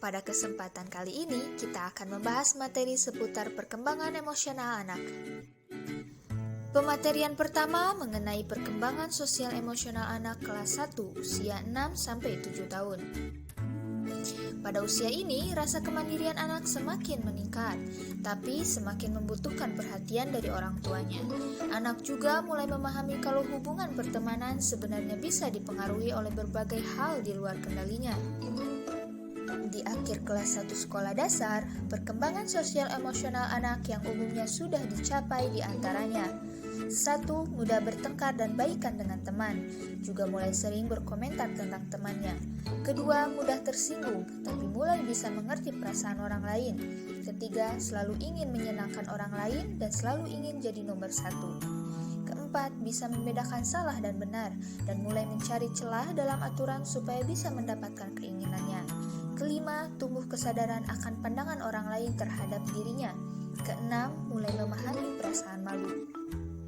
Pada kesempatan kali ini, kita akan membahas materi seputar perkembangan emosional anak. Pematerian pertama mengenai perkembangan sosial emosional anak kelas 1 usia 6-7 tahun. Pada usia ini, rasa kemandirian anak semakin meningkat, tapi semakin membutuhkan perhatian dari orang tuanya. Anak juga mulai memahami kalau hubungan pertemanan sebenarnya bisa dipengaruhi oleh berbagai hal di luar kendalinya. Di akhir kelas 1 sekolah dasar, perkembangan sosial emosional anak yang umumnya sudah dicapai di antaranya: 1. Mudah bertengkar dan baikan dengan teman, juga mulai sering berkomentar tentang temannya. 2. Mudah tersinggung, tapi mulai bisa mengerti perasaan orang lain. 3. Selalu ingin menyenangkan orang lain dan selalu ingin jadi nomor 1. 4. Bisa membedakan salah dan benar, dan mulai mencari celah dalam aturan supaya bisa mendapatkan keinginannya. 5. Tumbuh kesadaran akan pandangan orang lain terhadap dirinya. 6. Mulai memahami perasaan malu.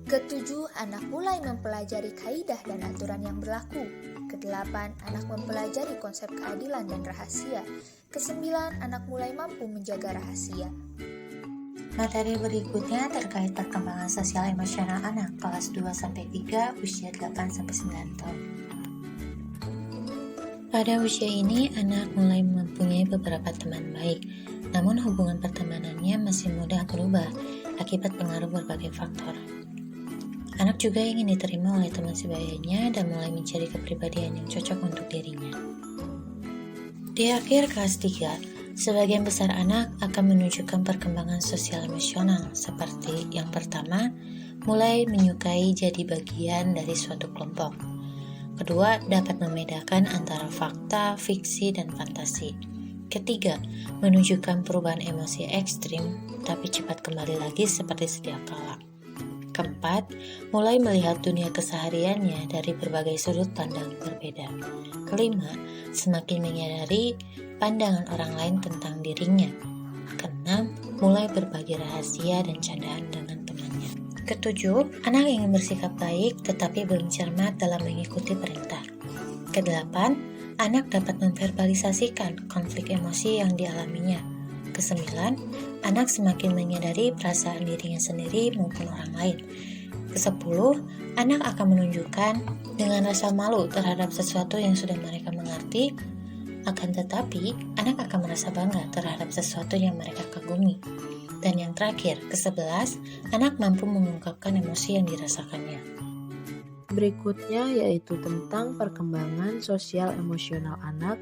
7. Anak mulai mempelajari kaidah dan aturan yang berlaku. 8. Anak mempelajari konsep keadilan dan rahasia. 9. Anak mulai mampu menjaga rahasia. Materi berikutnya terkait perkembangan sosial emosional anak kelas 2-3 usia 8-9 tahun. Pada usia ini, anak mulai mempunyai beberapa teman baik, namun hubungan pertemanannya masih mudah berubah akibat pengaruh berbagai faktor. Anak juga ingin diterima oleh teman sebayanya dan mulai mencari kepribadian yang cocok untuk dirinya. Di akhir kelas 3, sebagian besar anak akan menunjukkan perkembangan sosial emosional seperti yang pertama, mulai menyukai jadi bagian dari suatu kelompok. Kedua, dapat membedakan antara fakta, fiksi, dan fantasi. Ketiga, menunjukkan perubahan emosi ekstrim, tapi cepat kembali lagi seperti sedia kala. Keempat, mulai melihat dunia kesehariannya dari berbagai sudut pandang berbeda. Kelima, semakin menyadari pandangan orang lain tentang dirinya. Keenam, mulai berbagi rahasia dan candaan dengan temannya. Ketujuh, anak ingin bersikap baik tetapi belum cermat dalam mengikuti perintah. Kedelapan, anak dapat memverbalisasikan konflik emosi yang dialaminya. Kesembilan, anak semakin menyadari perasaan dirinya sendiri maupun orang lain. Kesepuluh, anak akan menunjukkan dengan rasa malu terhadap sesuatu yang sudah mereka mengerti, akan tetapi anak akan merasa bangga terhadap sesuatu yang mereka kagumi. Dan yang terakhir, ke-11, anak mampu mengungkapkan emosi yang dirasakannya. Berikutnya yaitu tentang perkembangan sosial emosional anak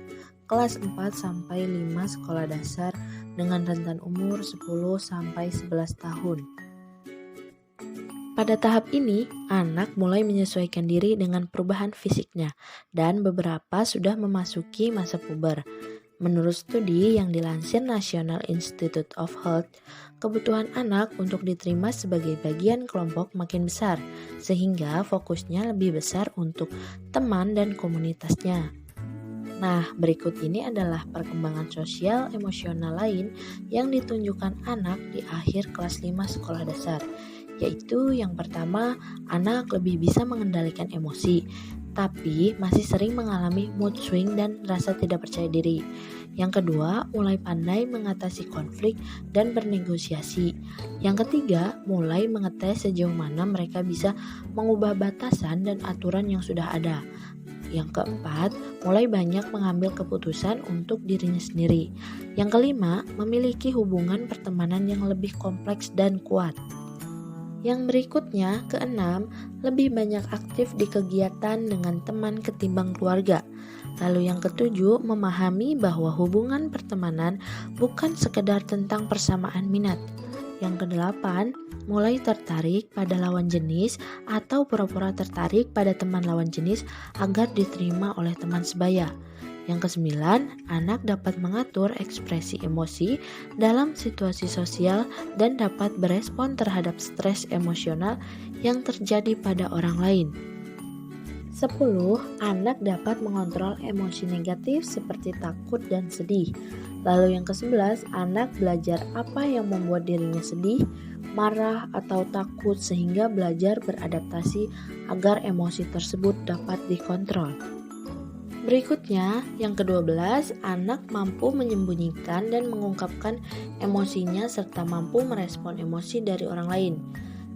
kelas 4-5 sekolah dasar dengan rentan umur 10-11 tahun. Pada tahap ini, anak mulai menyesuaikan diri dengan perubahan fisiknya dan beberapa sudah memasuki masa puber. Menurut studi yang dilansir National Institute of Health, kebutuhan anak untuk diterima sebagai bagian kelompok makin besar, sehingga fokusnya lebih besar untuk teman dan komunitasnya. Nah, berikut ini adalah perkembangan sosial emosional lain yang ditunjukkan anak di akhir kelas 5 sekolah dasar, yaitu yang pertama, anak lebih bisa mengendalikan emosi, tapi masih sering mengalami mood swing dan rasa tidak percaya diri. Yang kedua, mulai pandai mengatasi konflik dan bernegosiasi. Yang ketiga, mulai mengetes sejauh mana mereka bisa mengubah batasan dan aturan yang sudah ada. Yang keempat, mulai banyak mengambil keputusan untuk dirinya sendiri. Yang kelima, memiliki hubungan pertemanan yang lebih kompleks dan kuat. Yang berikutnya, keenam, lebih banyak aktif di kegiatan dengan teman ketimbang keluarga. Lalu yang ketujuh, memahami bahwa hubungan pertemanan bukan sekedar tentang persamaan minat. Yang kedelapan, mulai tertarik pada lawan jenis atau pura-pura tertarik pada teman lawan jenis agar diterima oleh teman sebaya. Yang kesembilan, anak dapat mengatur ekspresi emosi dalam situasi sosial dan dapat berespon terhadap stres emosional yang terjadi pada orang lain. 10. Anak dapat mengontrol emosi negatif seperti takut dan sedih. Lalu yang ke-11, anak belajar apa yang membuat dirinya sedih, marah, atau takut sehingga belajar beradaptasi agar emosi tersebut dapat dikontrol. Berikutnya, yang ke-12, anak mampu menyembunyikan dan mengungkapkan emosinya serta mampu merespon emosi dari orang lain.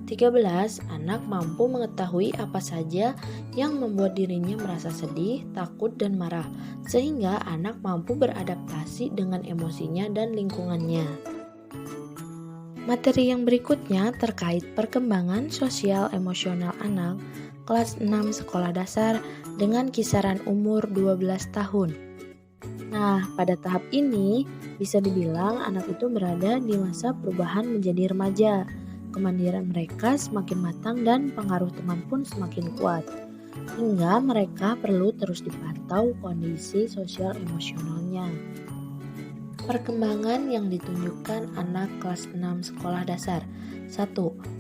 13. Anak mampu mengetahui apa saja yang membuat dirinya merasa sedih, takut, dan marah, sehingga anak mampu beradaptasi dengan emosinya dan lingkungannya. Materi yang berikutnya terkait perkembangan sosial emosional anak kelas 6 sekolah dasar dengan kisaran umur 12 tahun. Nah, pada tahap ini bisa dibilang anak itu berada di masa perubahan menjadi remaja. Kemandirian mereka semakin matang dan pengaruh teman pun semakin kuat. Hingga mereka perlu terus dipantau kondisi sosial emosionalnya. Perkembangan yang ditunjukkan anak kelas 6 sekolah dasar. 1.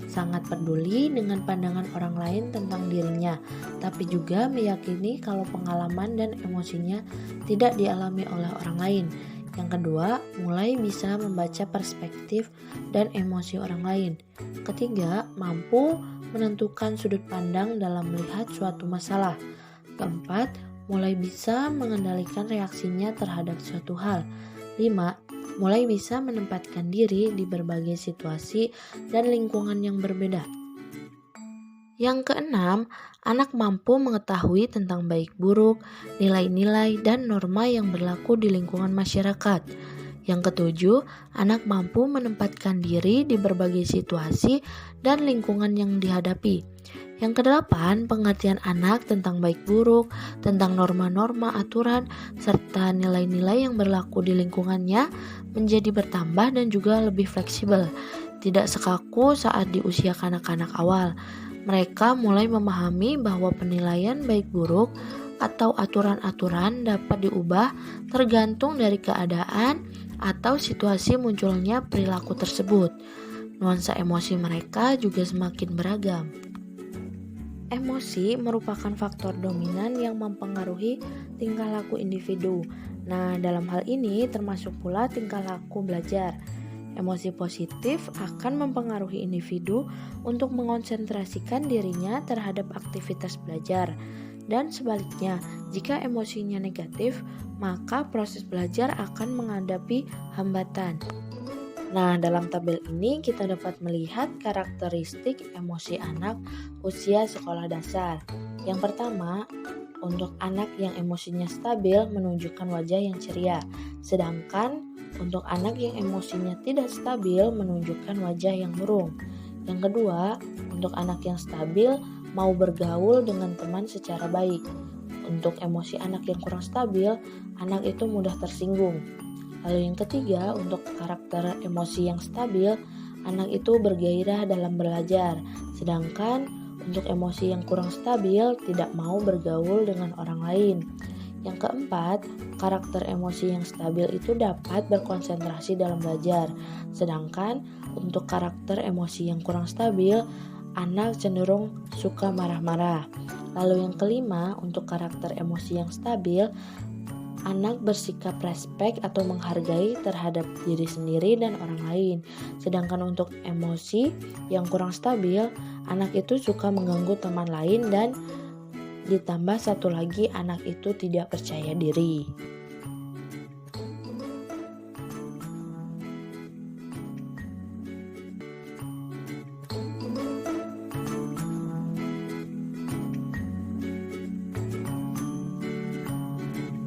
Sangat peduli dengan pandangan orang lain tentang dirinya, tapi juga meyakini kalau pengalaman dan emosinya tidak dialami oleh orang lain. Yang kedua, mulai bisa membaca perspektif dan emosi orang lain. Ketiga, mampu menentukan sudut pandang dalam melihat suatu masalah. Keempat, mulai bisa mengendalikan reaksinya terhadap suatu hal. 5. Mulai bisa menempatkan diri di berbagai situasi dan lingkungan yang berbeda. Yang keenam, anak mampu mengetahui tentang baik buruk, nilai-nilai, dan norma yang berlaku di lingkungan masyarakat. Yang ketujuh, anak mampu menempatkan diri di berbagai situasi dan lingkungan yang dihadapi. Yang kedelapan, pengertian anak tentang baik buruk, tentang norma-norma, aturan, serta nilai-nilai yang berlaku di lingkungannya menjadi bertambah dan juga lebih fleksibel, tidak sekaku saat di usia kanak-kanak awal. Mereka mulai memahami bahwa penilaian baik buruk atau aturan-aturan dapat diubah tergantung dari keadaan atau situasi munculnya perilaku tersebut. Nuansa emosi mereka juga semakin beragam. Emosi merupakan faktor dominan yang mempengaruhi tingkah laku individu. Nah, dalam hal ini termasuk pula tingkah laku belajar. Emosi positif akan mempengaruhi individu untuk mengonsentrasikan dirinya terhadap aktivitas belajar. Dan sebaliknya, jika emosinya negatif, maka proses belajar akan menghadapi hambatan. Nah, dalam tabel ini kita dapat melihat karakteristik emosi anak usia sekolah dasar. Yang pertama, untuk anak yang emosinya stabil menunjukkan wajah yang ceria, sedangkan untuk anak yang emosinya tidak stabil menunjukkan wajah yang murung. Yang kedua, untuk anak yang stabil mau bergaul dengan teman secara baik. Untuk emosi anak yang kurang stabil, anak itu mudah tersinggung. Lalu yang ketiga, untuk karakter emosi yang stabil, anak itu bergairah dalam belajar. Sedangkan untuk emosi yang kurang stabil, tidak mau bergaul dengan orang lain. Yang keempat, karakter emosi yang stabil itu dapat berkonsentrasi dalam belajar. Sedangkan untuk karakter emosi yang kurang stabil, anak cenderung suka marah-marah. Lalu yang kelima, untuk karakter emosi yang stabil, anak bersikap respek atau menghargai terhadap diri sendiri dan orang lain. Sedangkan untuk emosi yang kurang stabil, anak itu suka mengganggu teman lain dan ditambah satu lagi, anak itu tidak percaya diri.